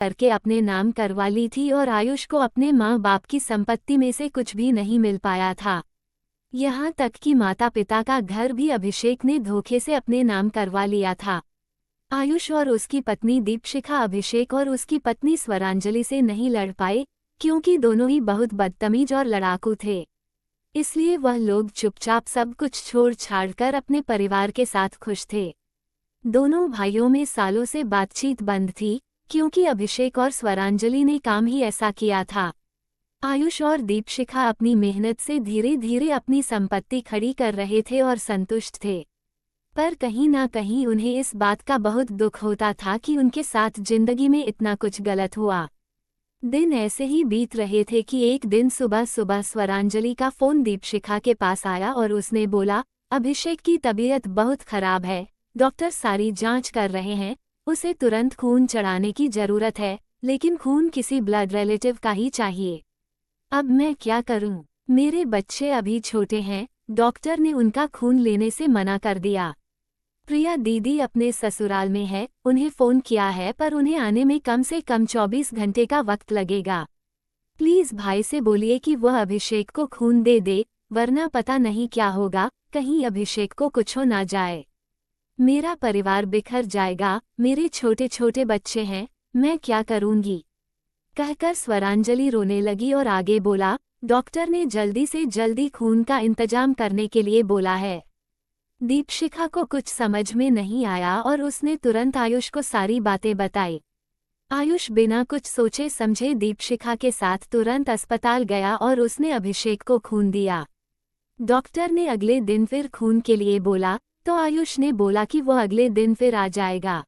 करके अपने नाम करवा ली थी और आयुष को अपने माँ बाप की संपत्ति में से कुछ भी नहीं मिल पाया था। यहाँ तक कि माता पिता का घर भी अभिषेक ने धोखे से अपने नाम करवा लिया था। आयुष और उसकी पत्नी दीपशिखा अभिषेक और उसकी पत्नी स्वरांजलि से नहीं लड़ पाए, क्योंकि दोनों ही बहुत बदतमीज और लड़ाकू थे। इसलिए वह लोग चुपचाप सब कुछ छोड़ छाड़ कर अपने परिवार के साथ खुश थे। दोनों भाइयों में सालों से बातचीत बंद थी, क्योंकि अभिषेक और स्वरांजलि ने काम ही ऐसा किया था। आयुष और दीपशिखा अपनी मेहनत से धीरे धीरे अपनी संपत्ति खड़ी कर रहे थे और संतुष्ट थे, पर कहीं ना कहीं उन्हें इस बात का बहुत दुख होता था कि उनके साथ जिंदगी में इतना कुछ गलत हुआ। दिन ऐसे ही बीत रहे थे कि एक दिन सुबह सुबह स्वरांजलि का फोन दीपशिखा के पास आया और उसने बोला, अभिषेक की तबीयत बहुत खराब है, डॉक्टर सारी जांच कर रहे हैं, उसे तुरंत खून चढ़ाने की जरूरत है, लेकिन खून किसी ब्लड रिलेटिव का ही चाहिए। अब मैं क्या करूं? मेरे बच्चे अभी छोटे हैं, डॉक्टर ने उनका खून लेने से मना कर दिया। प्रिया दीदी अपने ससुराल में है, उन्हें फ़ोन किया है पर उन्हें आने में कम से कम 24 घंटे का वक्त लगेगा। प्लीज़ भाई से बोलिए कि वह अभिषेक को खून दे दे, वरना पता नहीं क्या होगा, कहीं अभिषेक को कुछ हो ना जाए। मेरा परिवार बिखर जाएगा, मेरे छोटे छोटे बच्चे हैं, मैं क्या करूँगी? कहकर स्वरांजलि रोने लगी और आगे बोला, डॉक्टर ने जल्दी से जल्दी खून का इंतजाम करने के लिए बोला है। दीपशिखा को कुछ समझ में नहीं आया और उसने तुरंत आयुष को सारी बातें बताई। आयुष बिना कुछ सोचे समझे दीपशिखा के साथ तुरंत अस्पताल गया और उसने अभिषेक को खून दिया। डॉक्टर ने अगले दिन फिर खून के लिए बोला, तो आयुष ने बोला कि वह अगले दिन फिर आ जाएगा।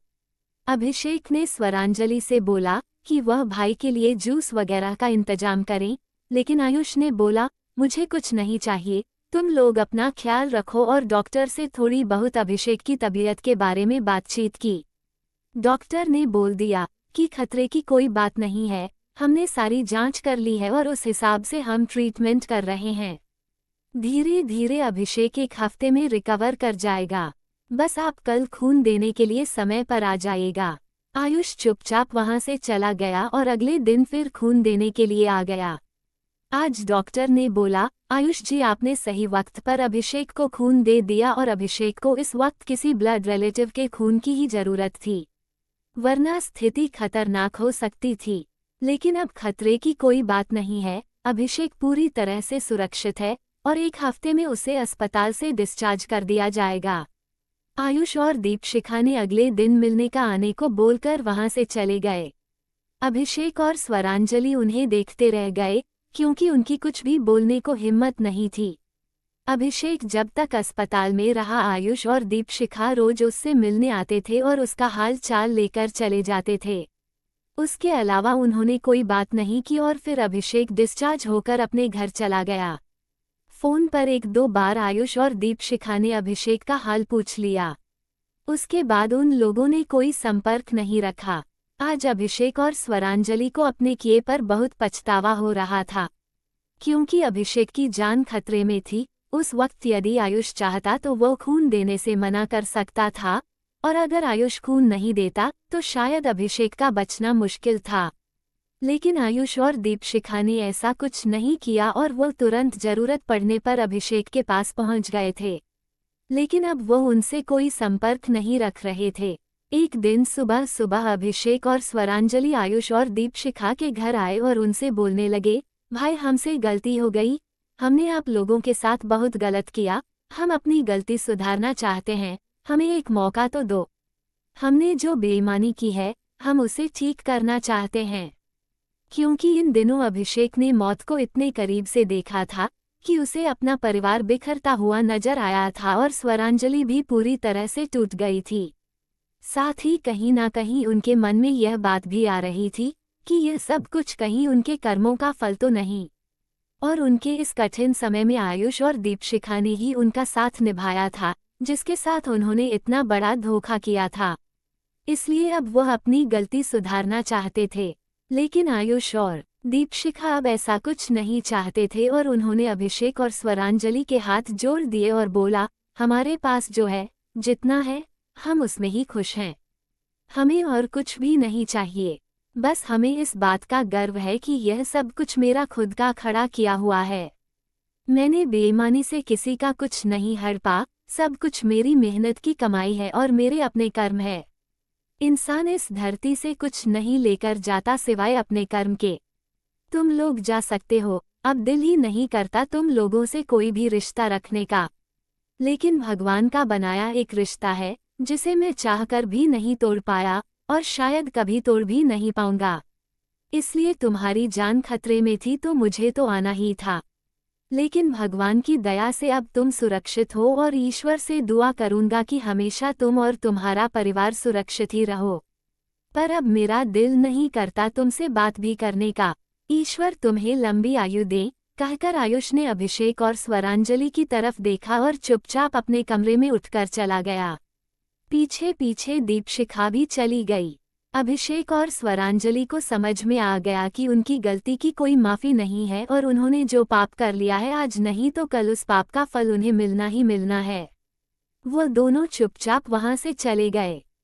अभिषेक ने स्वरांजलि से बोला कि वह भाई के लिए जूस वगैरह का इंतजाम करें, लेकिन आयुष ने बोला, मुझे कुछ नहीं चाहिए, तुम लोग अपना ख्याल रखो, और डॉक्टर से थोड़ी बहुत अभिषेक की तबीयत के बारे में बातचीत की। डॉक्टर ने बोल दिया कि खतरे की कोई बात नहीं है, हमने सारी जांच कर ली है और उस हिसाब से हम ट्रीटमेंट कर रहे हैं। धीरे धीरे अभिषेक एक हफ्ते में रिकवर कर जाएगा, बस आप कल खून देने के लिए समय पर आ जाइएगा। आयुष चुपचाप वहां से चला गया और अगले दिन फिर खून देने के लिए आ गया। आज डॉक्टर ने बोला, आयुष जी आपने सही वक्त पर अभिषेक को खून दे दिया और अभिषेक को इस वक्त किसी ब्लड रिलेटिव के खून की ही जरूरत थी, वरना स्थिति खतरनाक हो सकती थी। लेकिन अब खतरे की कोई बात नहीं है, अभिषेक पूरी तरह से सुरक्षित है और एक हफ्ते में उसे अस्पताल से डिस्चार्ज कर दिया जाएगा। आयुष और दीपशिखा ने अगले दिन मिलने का आने को बोलकर वहां से चले गए। अभिषेक और स्वरांजलि उन्हें देखते रह गए, क्योंकि उनकी कुछ भी बोलने को हिम्मत नहीं थी। अभिषेक जब तक अस्पताल में रहा, आयुष और दीपशिखा रोज उससे मिलने आते थे और उसका हाल चाल लेकर चले जाते थे। उसके अलावा उन्होंने कोई बात नहीं की और फिर अभिषेक डिस्चार्ज होकर अपने घर चला गया। फोन पर एक दो बार आयुष और दीपशिखा ने अभिषेक का हाल पूछ लिया, उसके बाद उन लोगों ने कोई संपर्क नहीं रखा। आज अभिषेक और स्वरांजलि को अपने किए पर बहुत पछतावा हो रहा था, क्योंकि अभिषेक की जान खतरे में थी। उस वक्त यदि आयुष चाहता तो वो खून देने से मना कर सकता था, और अगर आयुष खून नहीं देता तो शायद अभिषेक का बचना मुश्किल था। लेकिन आयुष और दीपशिखा ने ऐसा कुछ नहीं किया और वो तुरंत जरूरत पड़ने पर अभिषेक के पास पहुंच गए थे। लेकिन अब वो उनसे कोई संपर्क नहीं रख रहे थे। एक दिन सुबह सुबह अभिषेक और स्वरांजलि आयुष और दीपशिखा के घर आए और उनसे बोलने लगे, भाई हमसे गलती हो गई, हमने आप लोगों के साथ बहुत गलत किया, हम अपनी गलती सुधारना चाहते हैं, हमें एक मौका तो दो। हमने जो बेईमानी की है हम उसे ठीक करना चाहते हैं। क्योंकि इन दिनों अभिषेक ने मौत को इतने करीब से देखा था कि उसे अपना परिवार बिखरता हुआ नजर आया था और स्वरांजलि भी पूरी तरह से टूट गई थी। साथ ही कहीं ना कहीं उनके मन में यह बात भी आ रही थी कि यह सब कुछ कहीं उनके कर्मों का फल तो नहीं, और उनके इस कठिन समय में आयुष और दीपशिखा ने ही उनका साथ निभाया था, जिसके साथ उन्होंने इतना बड़ा धोखा किया था। इसलिए अब वह अपनी गलती सुधारना चाहते थे। लेकिन आयुष और दीपशिखा अब ऐसा कुछ नहीं चाहते थे और उन्होंने अभिषेक और स्वरांजलि के हाथ जोड़ दिए और बोला, हमारे पास जो है, जितना है, हम उसमें ही खुश हैं, हमें और कुछ भी नहीं चाहिए। बस हमें इस बात का गर्व है कि यह सब कुछ मेरा खुद का खड़ा किया हुआ है। मैंने बेईमानी से किसी का कुछ नहीं हड़पा, सब कुछ मेरी मेहनत की कमाई है और मेरे अपने कर्म है। इंसान इस धरती से कुछ नहीं लेकर जाता सिवाय अपने कर्म के। तुम लोग जा सकते हो, अब दिल ही नहीं करता तुम लोगों से कोई भी रिश्ता रखने का। लेकिन भगवान का बनाया एक रिश्ता है, जिसे मैं चाहकर भी नहीं तोड़ पाया, और शायद कभी तोड़ भी नहीं पाऊंगा। इसलिए तुम्हारी जान खतरे में थी तो मुझे तो आना ही था। लेकिन भगवान की दया से अब तुम सुरक्षित हो और ईश्वर से दुआ करूंगा कि हमेशा तुम और तुम्हारा परिवार सुरक्षित ही रहो। पर अब मेरा दिल नहीं करता तुमसे बात भी करने का। ईश्वर तुम्हें लंबी आयु दे, कहकर आयुष ने अभिषेक और स्वरांजलि की तरफ देखा और चुपचाप अपने कमरे में उठकर चला गया। पीछे पीछे दीपशिखा भी चली गई। अभिषेक और स्वरांजलि को समझ में आ गया कि उनकी गलती की कोई माफी नहीं है और उन्होंने जो पाप कर लिया है आज नहीं तो कल उस पाप का फल उन्हें मिलना ही मिलना है। वो दोनों चुपचाप वहां से चले गए।